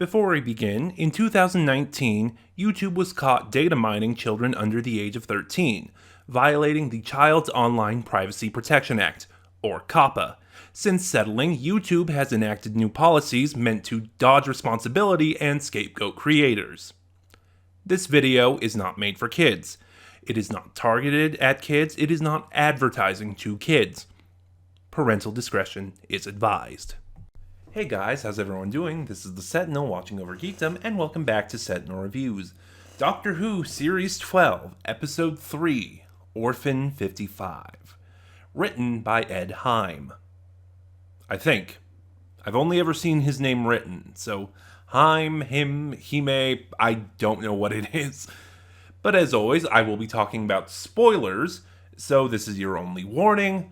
Before we begin, in 2019, YouTube was caught data mining children under the age of 13, violating the Child's Online Privacy Protection Act, or COPPA. Since settling, YouTube has enacted new policies meant to dodge responsibility and scapegoat creators. This video is not made for kids. It is not targeted at kids. It is not advertising to kids. Parental discretion is advised. Hey guys, how's everyone doing? This is the Sentinel watching over Geekdom, and welcome back to Sentinel Reviews. Doctor Who Series 12, Episode 3, Orphan 55. Written by Ed Heim. I think. I've only ever seen his name written, so Heim, him, Hime, I don't know what it is. But as always, I will be talking about spoilers, so this is your only warning.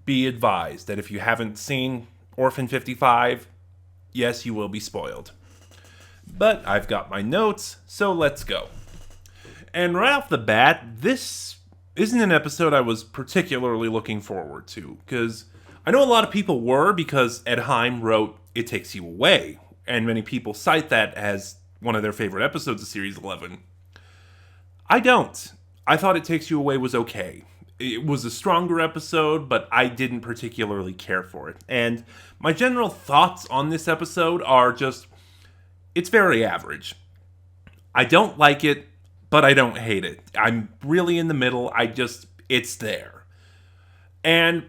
Be advised that if you haven't seen Orphan 55, yes, you will be spoiled. But I've got my notes, so let's go. And right off the bat, this isn't an episode I was particularly looking forward to, because I know a lot of people were, because Ed Heim wrote It Takes You Away, and many people cite that as one of their favorite episodes of Series 11. I don't. I thought It Takes You Away was okay. It was a stronger episode, but I didn't particularly care for it. And my general thoughts on this episode are just, it's very average. I don't like it, but I don't hate it. I'm really in the middle. It's there. And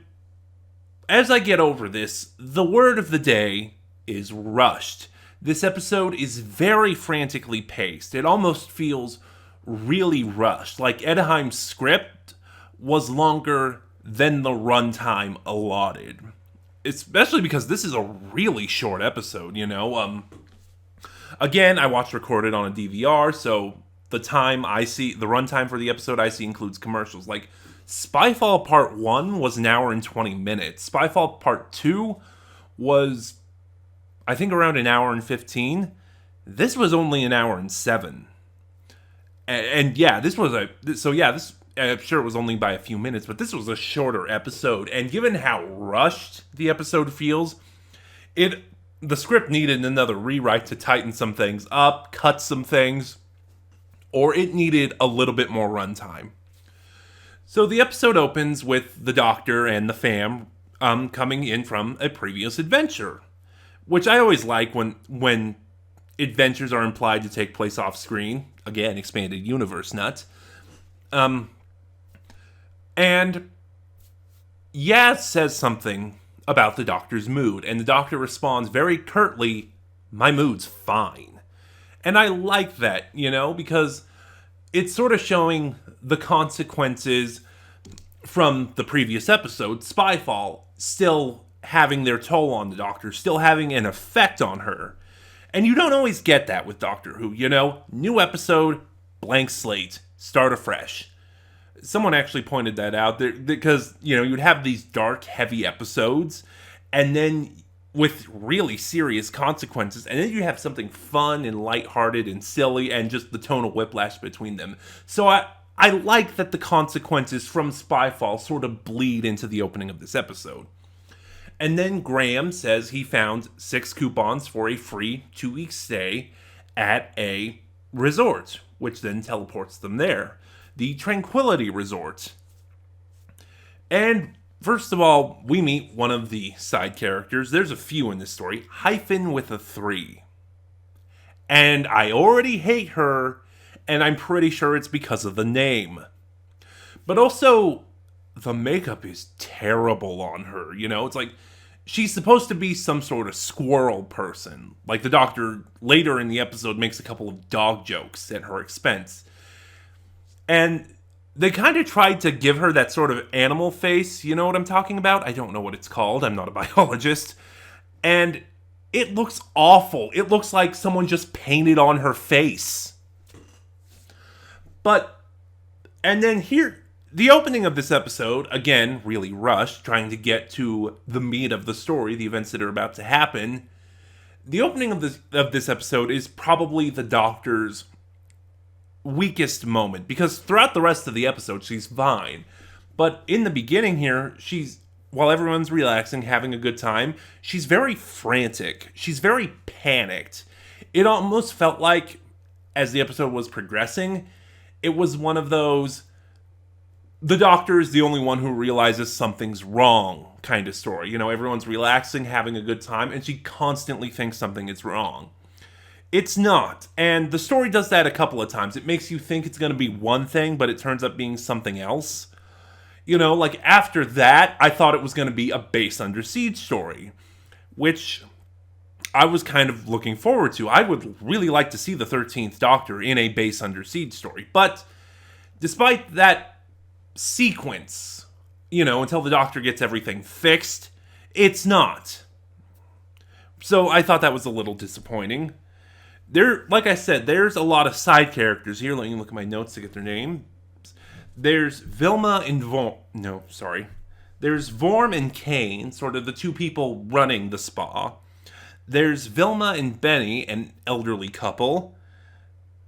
as I get over this, the word of the day is rushed. This episode is very frantically paced. It almost feels really rushed. Like Ed Heim's script was longer than the runtime allotted. Especially because this is a really short episode, you know? Again, I watched recorded on a DVR, so the runtime for the episode I see includes commercials. Like, Spyfall Part 1 was an hour and 20 minutes. Spyfall Part 2 was, I think, around an hour and 15. This was only an hour and 7. And yeah, I'm sure it was only by a few minutes, but this was a shorter episode. And given how rushed the episode feels, the script needed another rewrite to tighten some things up, cut some things, or it needed a little bit more runtime. So the episode opens with the Doctor and the fam coming in from a previous adventure, which I always like when adventures are implied to take place off screen. Again, expanded universe nuts. And Yaz says something about the Doctor's mood, and the Doctor responds very curtly, "My mood's fine." And I like that, because it's sort of showing the consequences from the previous episode, Spyfall, still having their toll on the Doctor, still having an effect on her. And you don't always get that with Doctor Who, New episode, blank slate, start afresh. Someone actually pointed that out because, you'd have these dark, heavy episodes, and then with really serious consequences, and then you have something fun and lighthearted and silly, and just the tonal whiplash between them. So I like that the consequences from Spyfall sort of bleed into the opening of this episode. And then Graham says he found 6 coupons for a free 2-week stay at a resort, which then teleports them there. The Tranquility Resort. And first of all, we meet one of the side characters. There's a few in this story. Hyphen with a 3. And I already hate her, and I'm pretty sure it's because of the name. But also, the makeup is terrible on her, It's like, she's supposed to be some sort of squirrel person. Like the Doctor later in the episode makes a couple of dog jokes at her expense. And they kind of tried to give her that sort of animal face. You know what I'm talking about? I don't know what it's called. I'm not a biologist. And it looks awful. It looks like someone just painted on her face. And then here, the opening of this episode, again, really rushed, trying to get to the meat of the story, the events that are about to happen. The opening of this episode is probably the Doctor's weakest moment, because throughout the rest of the episode, she's fine. But in the beginning here, while everyone's relaxing, having a good time, she's very frantic. She's very panicked. It almost felt like, as the episode was progressing, it was one of those, the doctor is the only one who realizes something's wrong kind of story. You know, everyone's relaxing, having a good time, and she constantly thinks something is wrong. It's not. And the story does that a couple of times. It makes you think it's going to be one thing, but it turns up being something else. You know, like after that, I thought it was going to be a base under siege story, which I was kind of looking forward to. I would really like to see the 13th Doctor in a base under siege story. But despite that sequence, you know, until the Doctor gets everything fixed, it's not. So I thought that was a little disappointing. There, like I said, there's a lot of side characters here. Let me look at my notes to get their name. There's Vilma and There's Vorm and Kane, sort of the two people running the spa. There's Vilma and Benny, an elderly couple.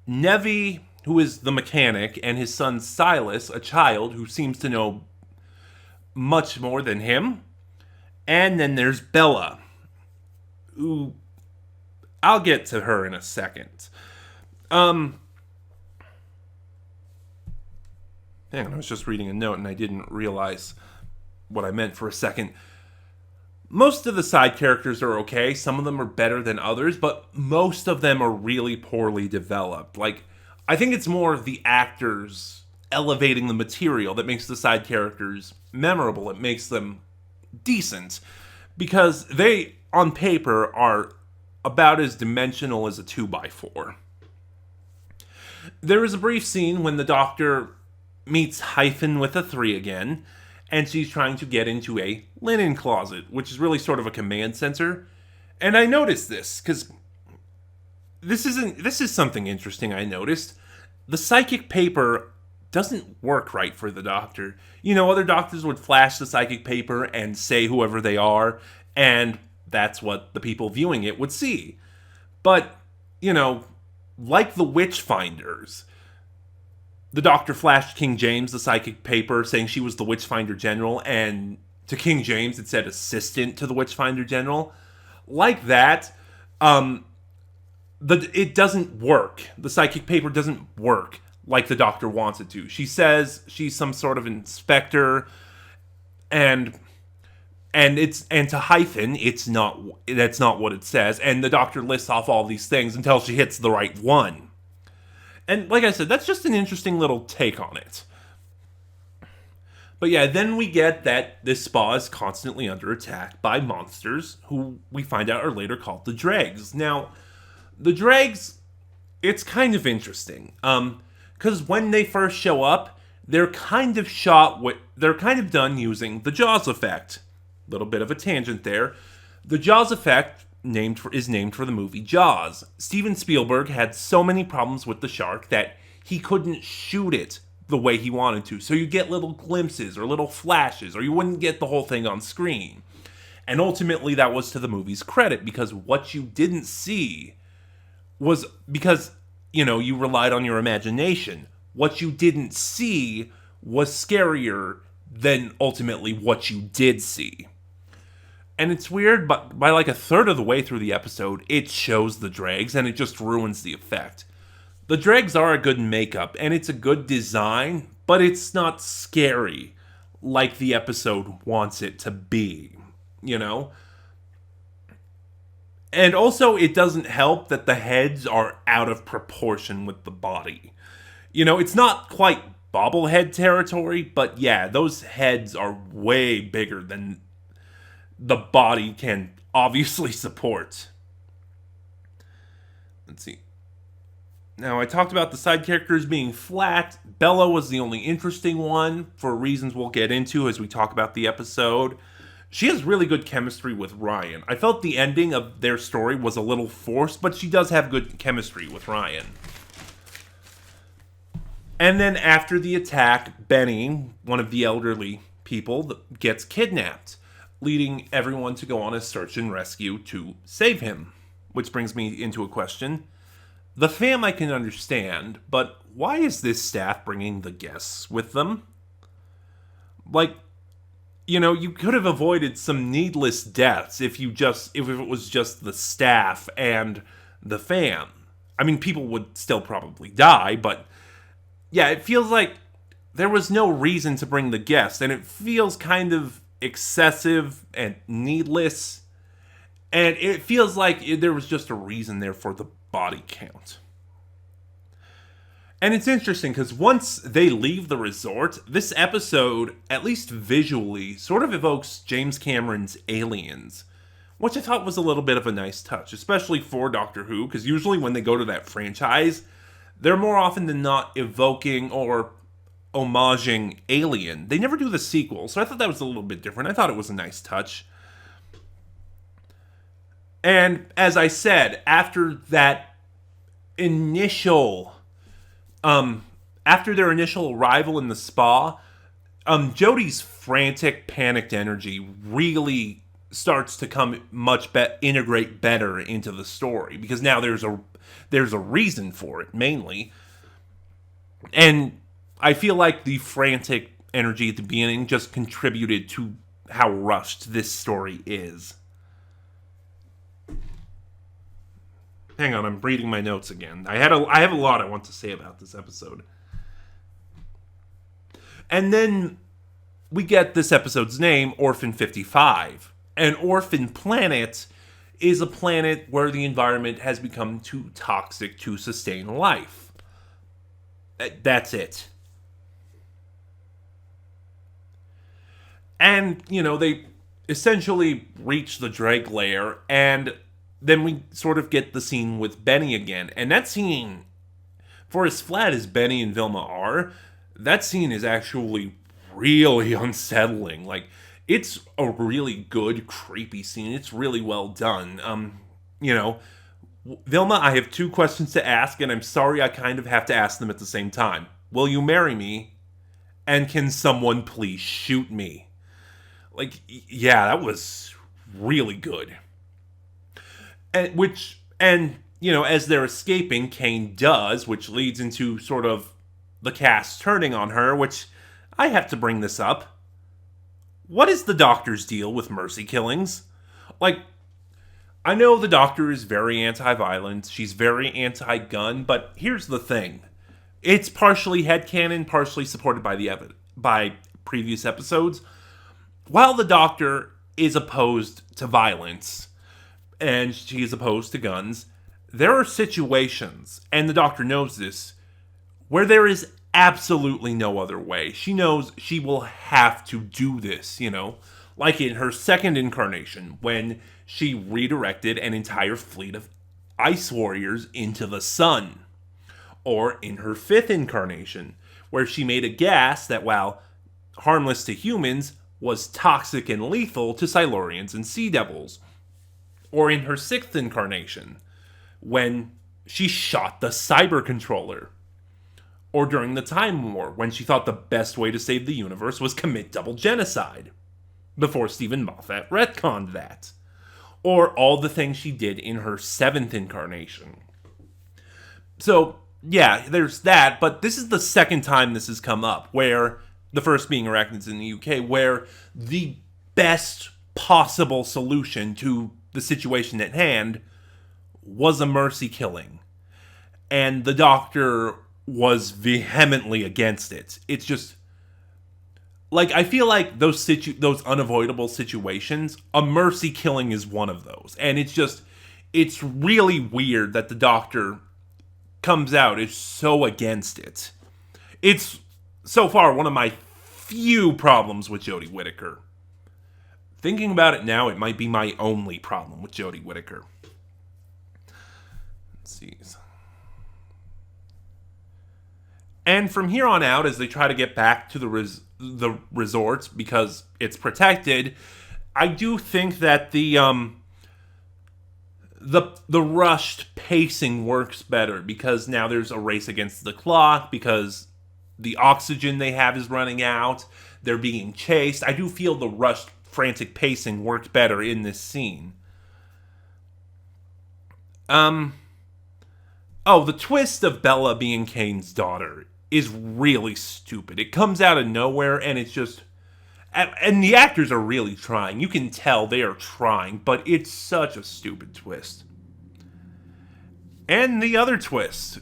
Nevi, who is the mechanic, and his son Silas, a child who seems to know much more than him. And then there's Bella, who I'll get to her in a second. Hang on, I was just reading a note and I didn't realize what I meant for a second. Most of the side characters are okay. Some of them are better than others, but most of them are really poorly developed. Like, I think it's more of the actors elevating the material that makes the side characters memorable. It makes them decent. Because they, on paper, are about as dimensional as a 2x4. There is a brief scene when the Doctor meets Hyphen with a 3 again, and she's trying to get into a linen closet, which is really sort of a command center. And I noticed this, because this is something interesting I noticed. The psychic paper doesn't work right for the Doctor. You know, other doctors would flash the psychic paper and say whoever they are, and that's what the people viewing it would see. But, you know, like the Witchfinders, the Doctor flashed King James the psychic paper saying she was the Witchfinder General, and to King James it said assistant to the Witchfinder General. Like that, it doesn't work. The psychic paper doesn't work like the Doctor wants it to. She says she's some sort of inspector, and to Hyphen, that's not what it says, and the Doctor lists off all these things until she hits the right one. And like I said, that's just an interesting little take on it. But yeah, then we get that this spa is constantly under attack by monsters, who we find out are later called the Dregs. Now, the Dregs, it's kind of interesting, because when they first show up, they're kind of done using the Jaws effect. Little bit of a tangent there. The Jaws effect is named for the movie Jaws. Steven Spielberg had so many problems with the shark that he couldn't shoot it the way he wanted to. So you get little glimpses or little flashes, or you wouldn't get the whole thing on screen. And ultimately that was to the movie's credit, because what you didn't see was because, you know, you relied on your imagination. What you didn't see was scarier than ultimately what you did see. And it's weird, but by like a third of the way through the episode, it shows the Dregs, and it just ruins the effect. The Dregs are a good makeup, and it's a good design, but it's not scary like the episode wants it to be, you know? And also, it doesn't help that the heads are out of proportion with the body. You know, it's not quite bobblehead territory, but yeah, those heads are way bigger than the body can obviously support. Let's see. Now, I talked about the side characters being flat. Bella was the only interesting one, for reasons we'll get into as we talk about the episode. She has really good chemistry with Ryan. I felt the ending of their story was a little forced, but she does have good chemistry with Ryan. And then after the attack, Benny, one of the elderly people, gets kidnapped, leading everyone to go on a search and rescue to save him. Which brings me into a question. The fam I can understand, but why is this staff bringing the guests with them? Like, you know, you could have avoided some needless deaths if it was just the staff and the fam. I mean, people would still probably die, but yeah, it feels like there was no reason to bring the guest, and it feels kind of excessive and needless. And it feels like there was just a reason there for the body count. And it's interesting because once they leave the resort, this episode, at least visually, sort of evokes James Cameron's Aliens, which I thought was a little bit of a nice touch, especially for Doctor Who, because usually when they go to that franchise, they're more often than not evoking or homaging Alien. They never do the sequel, so I thought that was a little bit different. I thought it was a nice touch. And as I said, after that initial, after their initial arrival in the spa, Jodie's frantic, panicked energy really starts to come integrate better into the story, because now there's a reason for it, mainly. And I feel like the frantic energy at the beginning just contributed to how rushed this story is. Hang on, I'm reading my notes again. I have a lot I want to say about this episode. And then we get this episode's name, Orphan 55. An orphan planet is a planet where the environment has become too toxic to sustain life. That's it. And, they essentially reach the Drake lair, and then we sort of get the scene with Benny again. And that scene, for as flat as Benny and Vilma are, that scene is actually really unsettling. Like, it's a really good, creepy scene. It's really well done. Vilma, I have 2 questions to ask, and I'm sorry I kind of have to ask them at the same time. Will you marry me? And can someone please shoot me? Like, yeah, that was really good. And as they're escaping, Kane does, which leads into sort of the cast turning on her, which I have to bring this up. What is the Doctor's deal with mercy killings? Like, I know the Doctor is very anti-violence, she's very anti-gun, but here's the thing. It's partially headcanon, partially supported by previous episodes. While the Doctor is opposed to violence, and she is opposed to guns, there are situations, and the Doctor knows this, where there is absolutely no other way. She knows she will have to do this, like in her second incarnation, when she redirected an entire fleet of ice warriors into the sun. Or in her 5th incarnation, where she made a gas that, while harmless to humans, was toxic and lethal to Silurians and Sea Devils. Or in her 6th incarnation, when she shot the cyber controller. Or during the Time War, when she thought the best way to save the universe was commit double genocide, before Stephen Moffat retconned that. Or all the things she did in her 7th incarnation. So, yeah, there's that, but this is the second time this has come up, where, the first being Arachnids in the UK, where the best possible solution to the situation at hand was a mercy killing. And the Doctor was vehemently against it. It's just, like, I feel like those unavoidable situations, a mercy killing is one of those. And it's really weird that the Doctor comes out is so against it. It's, so far, one of my few problems with Jodie Whittaker. Thinking about it now, it might be my only problem with Jodie Whittaker. Let's see. And from here on out, as they try to get back to the resort, because it's protected, I do think that the rushed pacing works better, because now there's a race against the clock, because the oxygen they have is running out, they're being chased. I do feel the rushed, frantic pacing worked better in this scene. The twist of Bella being Kane's daughter is really stupid. It comes out of nowhere, and it's just... And the actors are really trying. You can tell they are trying, but it's such a stupid twist. And the other twist,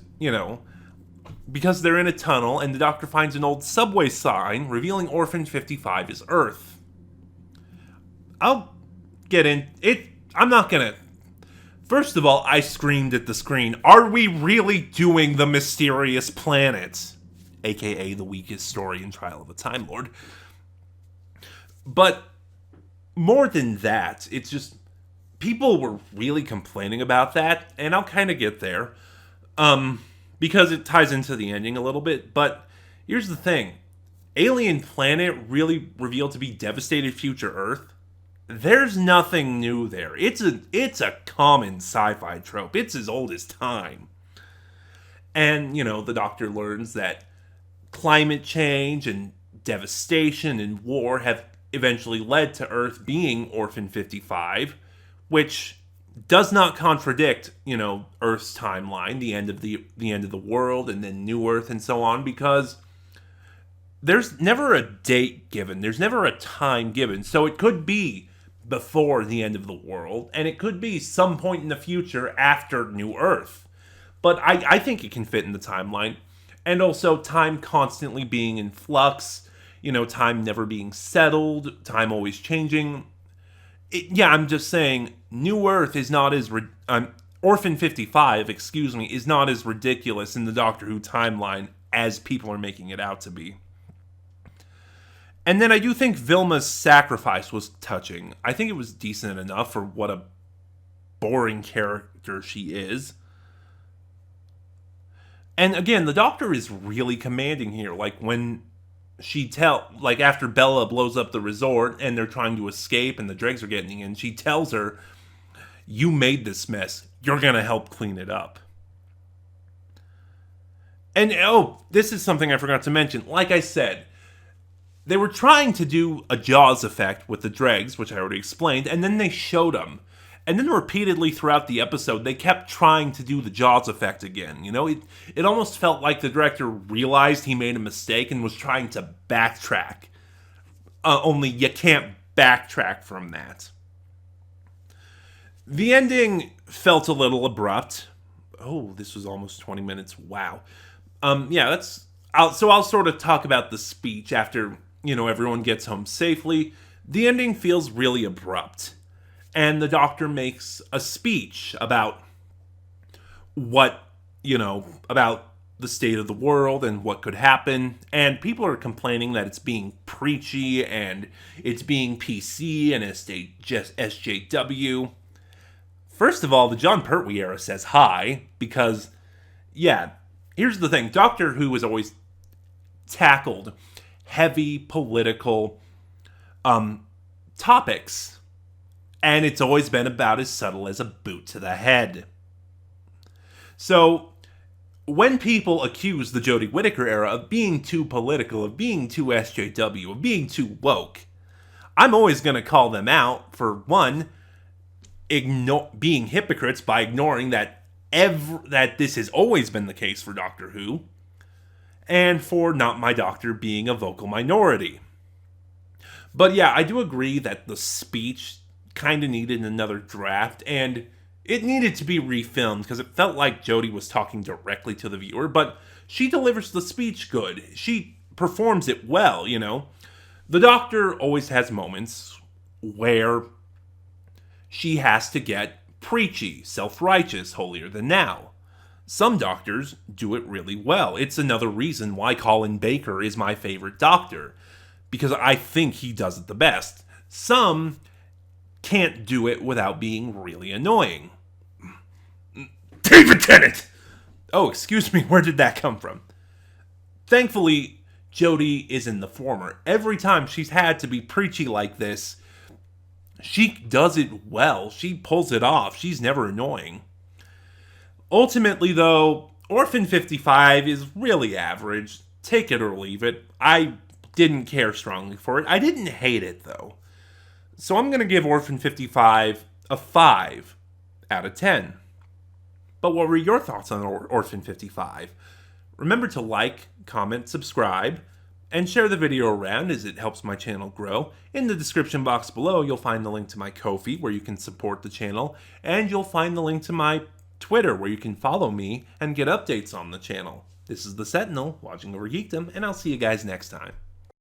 because they're in a tunnel and the Doctor finds an old subway sign revealing Orphan 55 is Earth. I'll get in it. I'm not gonna. First of all, I screamed at the screen, are we really doing the mysterious planet? AKA the weakest story in Trial of a Time Lord. But more than that, it's just people were really complaining about that, and I'll kind of get there. Because it ties into the ending a little bit, but here's the thing. Alien Planet really revealed to be devastated future Earth. There's nothing new there. It's a common sci-fi trope. It's as old as time. And, the Doctor learns that climate change and devastation and war have eventually led to Earth being Orphan 55, which does not contradict, Earth's timeline, the end of the world, and then New Earth and so on, because there's never a date given. There's never a time given. So it could be before the end of the world, and it could be some point in the future after New Earth. But I think it can fit in the timeline. And also time constantly being in flux, time never being settled, time always changing. I'm just saying, New Earth is not as... Orphan 55, is not as ridiculous in the Doctor Who timeline as people are making it out to be. And then I do think Vilma's sacrifice was touching. I think it was decent enough for what a boring character she is. And again, the Doctor is really commanding here. Like when after Bella blows up the resort and they're trying to escape and the dregs are getting in, she tells her, you made this mess. You're going to help clean it up. And, this is something I forgot to mention. Like I said, they were trying to do a Jaws effect with the dregs, which I already explained, and then they showed them. And then repeatedly throughout the episode, they kept trying to do the Jaws effect again. It almost felt like the director realized he made a mistake and was trying to backtrack. Only you can't backtrack from that. The ending felt a little abrupt. Oh, this was almost 20 minutes. Wow. I'll sort of talk about the speech after, everyone gets home safely. The ending feels really abrupt. And the Doctor makes a speech about about the state of the world and what could happen. And people are complaining that it's being preachy and it's being PC and SJW. First of all, the Jon Pertwee era says hi, because, here's the thing. Doctor Who has always tackled heavy political topics. And it's always been about as subtle as a boot to the head. So, when people accuse the Jodie Whittaker era of being too political, of being too SJW, of being too woke, I'm always going to call them out for, one, being hypocrites by ignoring that this has always been the case for Doctor Who, and for Not My Doctor being a vocal minority. But I do agree that the speech kind of needed another draft, and it needed to be refilmed because it felt like Jodie was talking directly to the viewer, but she delivers the speech good. She performs it well, The Doctor always has moments where she has to get preachy, self-righteous, holier than thou. Some Doctors do it really well. It's another reason why Colin Baker is my favorite Doctor, because I think he does it the best. Some can't do it without being really annoying. David Tennant! Oh, excuse me, where did that come from? Thankfully, Jodie is in the former. Every time she's had to be preachy like this, she does it well. She pulls it off. She's never annoying. Ultimately, though, Orphan 55 is really average. Take it or leave it. I didn't care strongly for it. I didn't hate it, though. So I'm going to give Orphan 55 a 5 out of 10. But what were your thoughts on Orphan 55? Remember to like, comment, subscribe, and share the video around as it helps my channel grow. In the description box below, you'll find the link to my Ko-fi where you can support the channel, and you'll find the link to my Twitter, where you can follow me and get updates on the channel. This is the Sentinel, watching over Geekdom, and I'll see you guys next time.